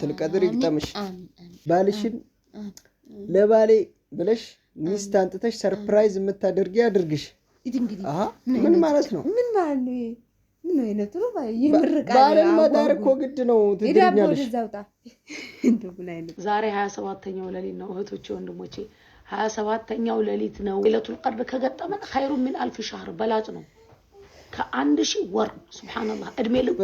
القدر يقتمش بالشين لبالي بلش ሚስት አንጥተሽ ሰርፕራይዝ የምታደርጊ አድርግሽ ምን ማለት ነው ምን ማለት ነው ምን አይነት ነው ይምርቃል ባልን መዳር እኮ ግድ ነው ትድኛለሽ ዛሬ 27ኛው ሌሊት ነው እህቶቼ ወንድሞቼ 27ኛው ሌሊት ነው ለይለቱል ቀድር ከገጠመን خير من 1000 شهر በላጭ ነው ከአንድ ሺህ ወር ሱብሃንአላህ እድሜ ልኩ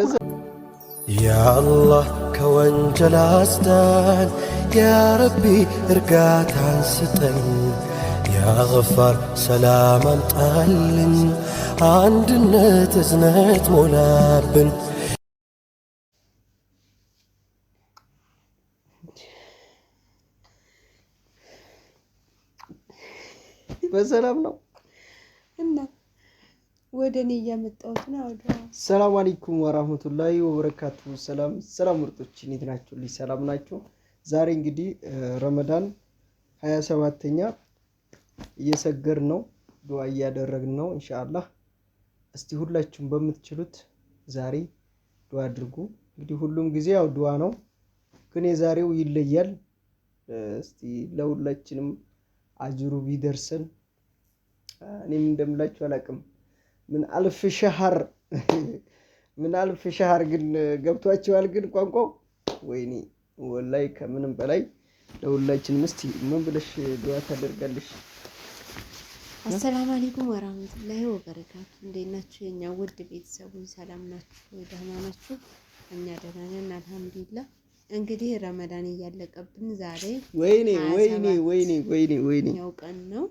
يا الله كوانجل أسدان يا ربي ارقاتان ستن يا غفار سلام امطالن عندنا تزنت مولابن በሰላም ነው እና ወደኔ ያመጣውት ነው ወደ ሰላም አለይኩም ወራህመቱላሂ ወበረካቱ ሰላም ምርጦች እንዴት ናችሁ ሰላም ናችሁ ዛሬ እንግዲህ ረመዳን 27ኛ እየሰገር ነው ዱዓ እያደረግን ነው ኢንሻአላህ እስቲ ሁላችሁም በመትችሉት ዛሬ ዱዓ አድርጉ እንግዲህ ሁሉም ጊዜ ያው ዱዓ ነው ግን የዛሬው ይለያል እስቲ ለሁላችንም አጅሩ ቢደርሰን እኔም እንደምላችሁ አላቅም من 1000 شهر من 1000 شهر ግን ገብቷቸዋል ግን ቋንቋው ወይኔ ወላይ ከምንም በላይ ለሁላችን ምስቲ ምን ብለሽ ዱዓ ታደርጋለሽ አሰላሙ አለይኩም ወራህመቱላሂ ወበረካቱ እንደናችሁ የኛ ውድ ቤተሰቦች ሰላም ናችሁ ደህና ናችሁ እኛ ደህና ነን አልহামዱሊላህ እንግዲህ ረመዳን እያለቀብን ዛሬ ወይኔ ያው ቀን ነው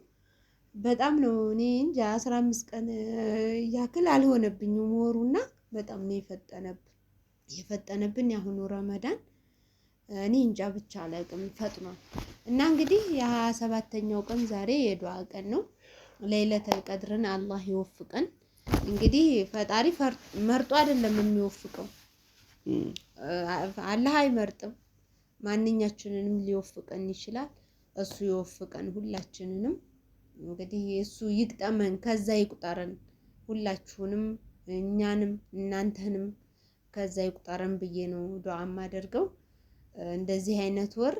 በጣም ነው እኔ እንጃ 15 ቀን ያክል አልሆነብኝም ወሩና በጣም ነው የፈጠነብን ያሁኑ ረመዳን እኔ እንጃ ብቻ አላቅም ፈጥኗል እና እንግዲህ የ27ኛው ቀን ዛሬ የዱዓ ቀን ነው ለይለቱል ቀድርን አላህ ይወፍቀን እንግዲህ ፈጣሪ መርጦ አይደለም የሚወፍቀው አላህ አይመርጥም ማንኛችንንም ሊወፍቀን ይችላል እሱ ይወፍቀን ሁላችንንም እንግዲህ እሱ ይቅጠመን ከዛ ይቁጠረን ሁላችሁንም እኛንም እናንተንም ከዛ ይቁጠረን ብዬ ነው ዱዓ ማደርገው እንደዚህ አይነት ወር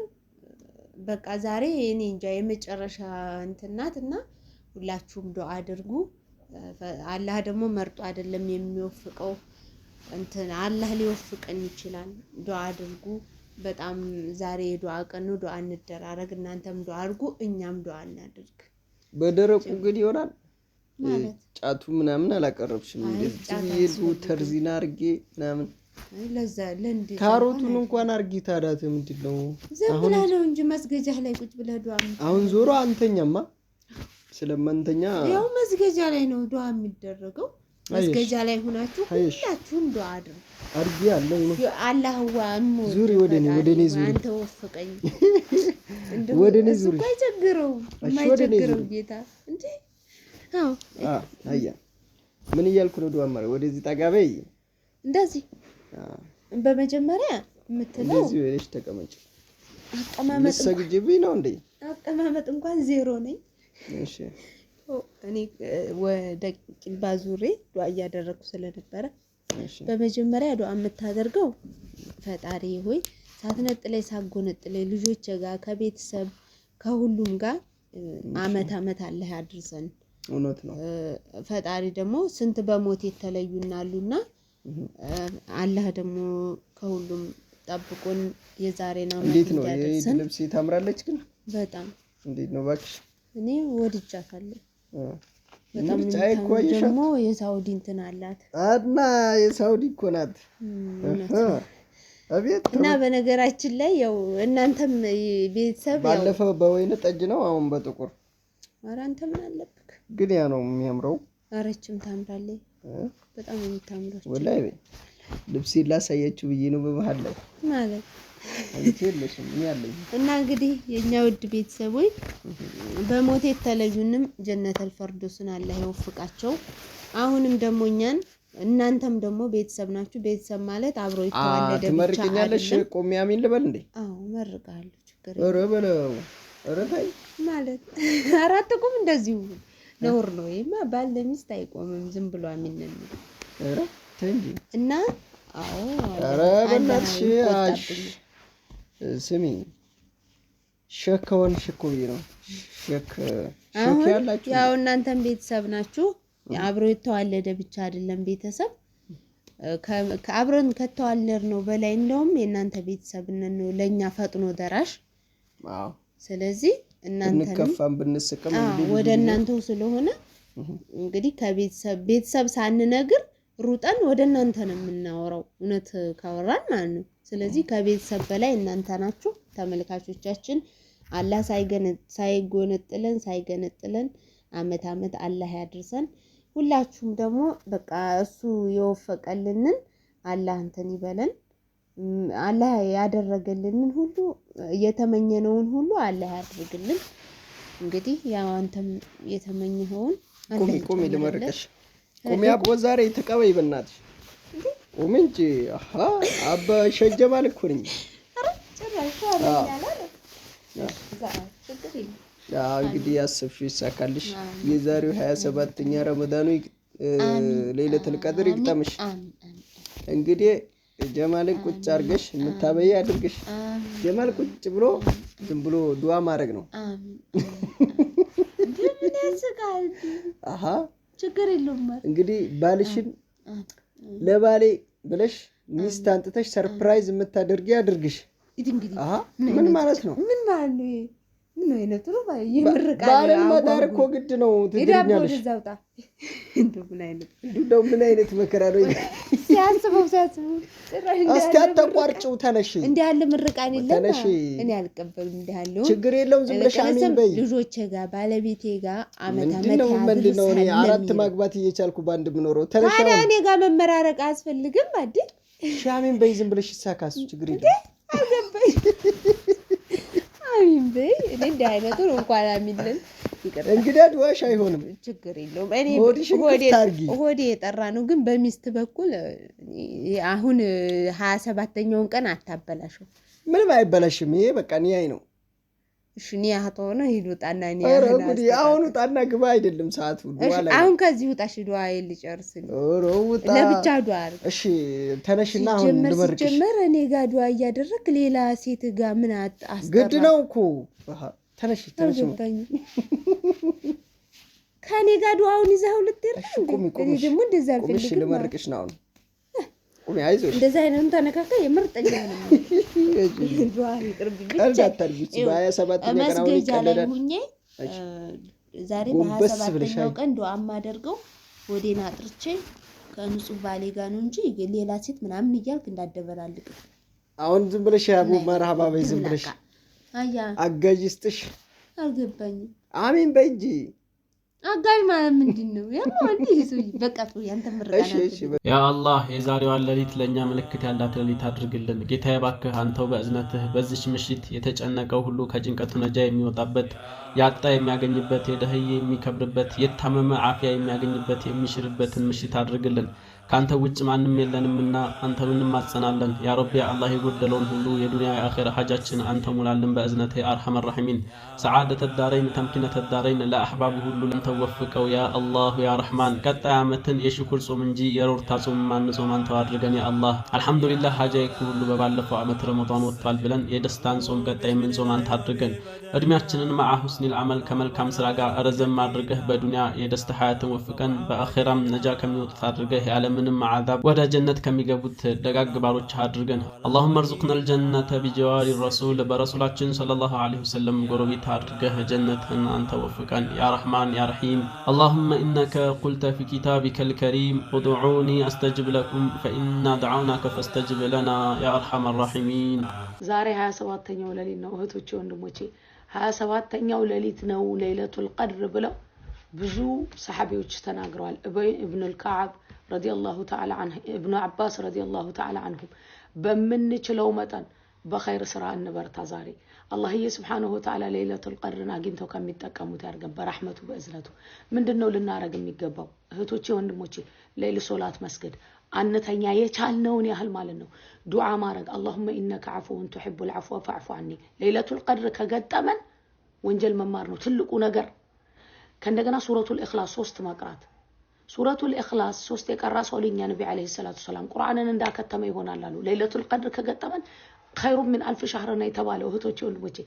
በቃ ዛሬ እኔ እንጃ የመጨረሻ እንትናትና ሁላችሁም ዱዓ አድርጉ አላህ ደግሞ መርጦ አይደለም የሚወፍቀው እንትን አላህ ሊወፍቀን ይችላል ዱዓ አድርጉ በጣም ዛሬ ዱዓ ቀን ነው ዱዓ እንደራረግ እናንተም ዱዓ አድርጉ እኛም ዱዓ እናድርግ በደረቁ ግን ይሆናል ማለት ጫቱ ምናምን አላቀረብሽም እንደዚህ ይሉ ተርዚና አርጌ ምናምን ለዛ ለንዲ ካሮቱን እንኳን አርጊ ታዳት ምንድነው ዘብላ ነው እንጂ መስገጃህ ላይ ቁጭ ብለህ ዱዓ አሁን ዞሮ አንተኛማ ስለማንተኛ ያው መስገጃ ላይ ነው ዱዓ የሚደረገው መስገጃ ላይ ሆናችሁ ሁላችሁም ዱዓ አርጊ አለው ነው አላህ ወአሙ ዙሪ ወደኔ ዙሪ አንተ ወፍቀኝ ወደኔ ዙሪ ማይቸግረው ጌታ እንዴ አዎ አያ ምን ይያልኩ ነው ዱዓ ማለት ወደዚህ ጠጋበይ እንደዚህ በመጀመሪያ የምትለው እንደዚህ ወይስ ተቀመጭ አቀማመጥ ሰግጅብኝ ነው እንዴ አቀማመጥ እንኳን ዜሮ ነኝ እሺ እኔ ወደ ባዙሬ ዱዓ እያደረኩ ስለነበረ በመጀመሪያ ዱዓ የምታደርገው ፈጣሪ ሆይ ሳትነጥለይ ሳጎነጥለይ ልጆች ጋር ከቤተሰብ ከሁሉም ጋር አመት አላህ ያድርሰን እውነት ነው ፈጣሪ ደግሞ ስንት በሞት የተለዩናሉና አላህ ደግሞ ከሁሉም ጠብቆን የዛሬና እንዴት ነው ልብስ ታምራለች ግን በጣም እንዴት ነው ባክሽ እኔ ወድጃታለሁ በጣም ደግሞ የሳውዲ እንትን አላት አድና የሳውዲ እኮ ናት አቤት እና በነገራችን ላይ ያው እናንተም ቤተሰብ ያው ባለፈው በወይነ ጠጅ ነው አሁን በጥቁር ኧረ አንተ ምን አለብክ ግን ያ ነው የሚያምረው አረችም ታምራለች በጣም የምታምረው ወላሂ ልብስ ላሳያችሁ ብዬ ነው በመሃል ላይ ማለት አንቺለሽም ምን ያለኝ እና እንግዲህ የኛ ውድ ቤተሰቦች በሞት የተለዩንም ጀነተል ፈርዶስን አላህ ይወፍቃቸው አሁንም ደግሞ እኛን እናንተም ደግሞ ቤተሰብ ናችሁ ቤተሰብ ማለት አብሮ ይተዋለደ ብቻ ትመርቂኛለሽ ቆሜ አሚን ልበል እንዴ አዎ መርቃለሁ ችግር ኧረ በለው ኧረ ታይ ማለት አራተኩም እንደዚሁ ነውር ነው ይማ ባል ለሚስት አይቆምም ዝም ብሎ አሚን ነው ኧረ ተንጂ እና አዎ ኧረ በእናትሽ ስሚ ሸክ ከሆንሽ እኮ ነው ሸክ ያላችሁ ያው እናንተም ቤተሰብ ናችሁ። አብሮ የተዋለደ ብቻ አይደለም ቤተሰብ ከአብረን ከተዋለድ ነው በላይ እንደውም የእናንተ ቤተሰብነት ነው ለኛ ፈጥኖ ደራሽ። አዎ ስለዚህ እናንተን ከፋም ብንስቀም ወደ እናንተው ስለሆነ እንግዲህ ቤተሰብ ሳንነግር ሩጠን ወደ እናንተ ነው የምናወራው እውነት ካወራን ማለት ነው። ስለዚህ ከቤተሰብ በላይ እናንተ ናችሁ ተመልካቾቻችን። አላህ ሳይገነጥለን አመት አላህ ያድርሰን። ሁላችሁም ደግሞ በቃ እሱ የወፈቀልንን አላህ እንትን ይበለን። አላህ ያደረገልንን ሁሉ የተመኘነውን ሁሉ አላህ ያድርግልን። እንግዲህ ያው አንተም የተመኘኸውን ቁሚ ልመርቀሽ ቁሚ አቦ ዛሬ ተቀበይ በእናትሽ ቁሚ እንጂ አባ ሸጀማል እኮ ነኝ። እንግዲህ ያሰብሽው ይሳካልሽ። የዛሬው 27ኛ ረመዳኑ ለይለቱል ቀድር ይግጠምሽ። እንግዲህ ጀማልን ቁጭ አድርገሽ የምታበይ አድርገሽ ጀማል ቁጭ ብሎ ዝም ብሎ ዱዓ ማድረግ ነው። ምን ያስቃል? ችግር የለውም። እንግዲህ ባልሽን ለባሌ ብለሽ ሚስት አንጥተሽ ሰርፕራይዝ የምታደርጊ አድርግሽ። ምን ማለት ነው? ምን ማለት ነው? ምን አይነት ነው? ይምርቃል። ባልን መዳር እኮ ግድ ነው። ትግርኛለሽ እንደው ምን አይነት መከራ ነው? ሲያስበው እስቲ አታቋርጪው። ተነሽ። እንዴ ያለ ምርቃን የለም። እኔ አልቀበልም። እንዴ ያለው ችግር የለውም። ዝም ብለሽ አሜን በይ። ልጆቼ ጋር ባለቤቴ ጋር አመት ምንድነው? እኔ 4 ማግባት እየቻልኩ ባንድ ምኖረው። ተነሽ። ታዲያ እኔ ጋር መመራረቅ አያስፈልግም አይደል? አሜን በይ። ዝም ብለሽ ይሳካስ። ችግር የለም። አገባኝ። አሜን በይ። እኔ እንደ አይነቱ እንኳን አሚልን ይቀር። እንግዲህ ዱዓሽ አይሆንም። ችግር የለውም። እኔ ሆዴ የጠራ ነው። ግን በሚስት በኩል አሁን 27ኛውን ቀን አታበላሽው። ምንም አይበላሽም። ይሄ በቃ ኒያይ ነው። እሺ ኒያ ሆነ ሂዱ ጣና ኒያ ኧረ እንግዲህ አሁን ጣና ግባ አይደለም ሰዓቱ ዱዓ ላይ። አሁን ከዚህ ውጣሽ ዱዓ ልጨርስልኝ። ኧረ ውጣ ለብቻ ዱዓ። እሺ ተነሽና አሁን ልመርቅሽ። ጀመረ እኔ ጋር ዱዓ እያደረክ ሌላ ሴት ጋር ምን አስጠራ? ግድ ነው እኮ። ተነሽ ከኔ ጋር ዱዓውን ይዘው ልትሄድ። ቁሚ ደግሞ እንደዛ አልፈልግም። እሺ ልመርቅሽ ነው አሁን። ቁሚ አይዞሽ። እንደዛ አይነቱን ተነካካ የምርጠኛ ነው። ዱዓ ይቅርብኝ ብቻ። አልዳታልኩት በ27ኛ ቀን አሁን ይቀለዳል። ዛሬ በ27ኛው ቀን ዱዓ ማደርገው ወዴና አጥርቼ ከንጹህ ባሌ ጋር ነው እንጂ ሌላ ሴት ምናምን እያልክ እንዳደበላልቅ። አሁን ዝም ብለሽ ያቡ መርሃባ በይ። ዝም ብለሽ አጋዥ ይስጥሽ። አልገባኝም። አሜን በይ እንጂ አጋዥ ማለት ምንድነው? ያው አንዴ ይሱይ በቃ ያንተ ምርቃና። ያ አላህ የዛሬዋን ሌሊት ለኛ ምልክት ያላት ሌሊት አድርግልን። ጌታዬ ባክህ አንተው በእዝነትህ በዚች ምሽት የተጨነቀው ሁሉ ከጭንቀቱ ነጃ የሚወጣበት፣ ያጣ የሚያገኝበት፣ የደህየ የሚከብርበት፣ የታመመ አፍያ የሚያገኝበት የሚሽርበትን ምሽት አድርግልን። ካንተ ውጭ ማንም የለንምና አንተን እንማጸናለን። ያ ረቢ አላህ የጎደለውን ሁሉ የዱንያ የአኺራ ሐጃችን አንተ ሙላልን በእዝነትህ አርሐመ ረሒሚን። ሰዓደተ ዳረይን ተምኪነተ ዳረይን ለአህባብ ሁሉ ለንተወፍቀው ያ አላህ ያ ረሕማን። ቀጣይ ዓመትን የሽኩር ጾም እንጂ የሮርታ ጾም ማንጾም አንተው አድርገን ያ አላህ። አልሐምዱሊላህ ሐጃይኩ ሁሉ በባለፈው ዓመት ረመዳን ወጥቷል ብለን የደስታን ጾም ቀጣይ ምን ጾም አንተ አድርገን። እድሜያችንን መዓ ሁስኒል አመል ከመልካም ስራ ጋር ረዘም አድርገህ በዱንያ የደስታ ሐያትን ወፍቀን በአኺራም ነጃ ከሚወጡት አድርገህ ያለምንም ዓዛብ ወደ ጀነት ከሚገቡት ደጋግ ባሮች አድርገን። اللهم ارزقنا الجنة بجوار الرسول برسولاتችን ሰለላሁ ዐለይሂ ወሰለም ጎረቤት አድርገህ ጀነትን አንተ ወፍቀን ያ ረሕማን ያ ረሒም። اللهم إنك قلت في كتابك الكريم ادعوني أستجب لكم فإنا دعوناك فاستجب لنا يا أرحم الراحمين። ዛሬ 27ኛው ሌሊት ነው እህቶቼ ወንድሞቼ፣ 27ኛው ሌሊት ነው ለይለቱል ቀድር ብለው ብዙ ሰሃቢዎች ተናግረዋል። ኢብኑል ከዓብ ረዲየላሁ ተዓላ ዐንሁ፣ ኢብኑ አባስ ረዲየላሁ ተዓላ ዐንሁም በምንችለው መጠን በኸይር ስራ እንበርታ። ዛሬ አላህዬ ሱብሓነሁ ወተዓላ ለይለቱል ቀድርን አግኝተው ከሚጠቀሙት ያርገን በረህመቱ በእዝነቱ። ምንድነው ልናረግ የሚገባው እህቶቼ ወንድሞቼ? ሌሊት ሶላት መስገድ፣ አንተኛ የቻልነውን ያህል ማለት ነው ዱዓ ማድረግ። اللهم انك عفو تحب العفو فاعف عني። ለይለቱል ቀድር ከገጠመን ወንጀል መማር ነው ትልቁ ነገር። ከእንደገና ሱረቱል ኢኽላስ 3 መቅራት። ሱረቱል ኢኽላስ 3 የቀራ ሰው ለኛ ነብይ አለይሂ ሰላቱ ሰላም ቁርአንን እንዳከተመ ይሆናል አሉ። ለይለቱል ቀድር ከገጠመን خير من 1000 شهر ነው የተባለው እህቶቼ ወንድሞቼ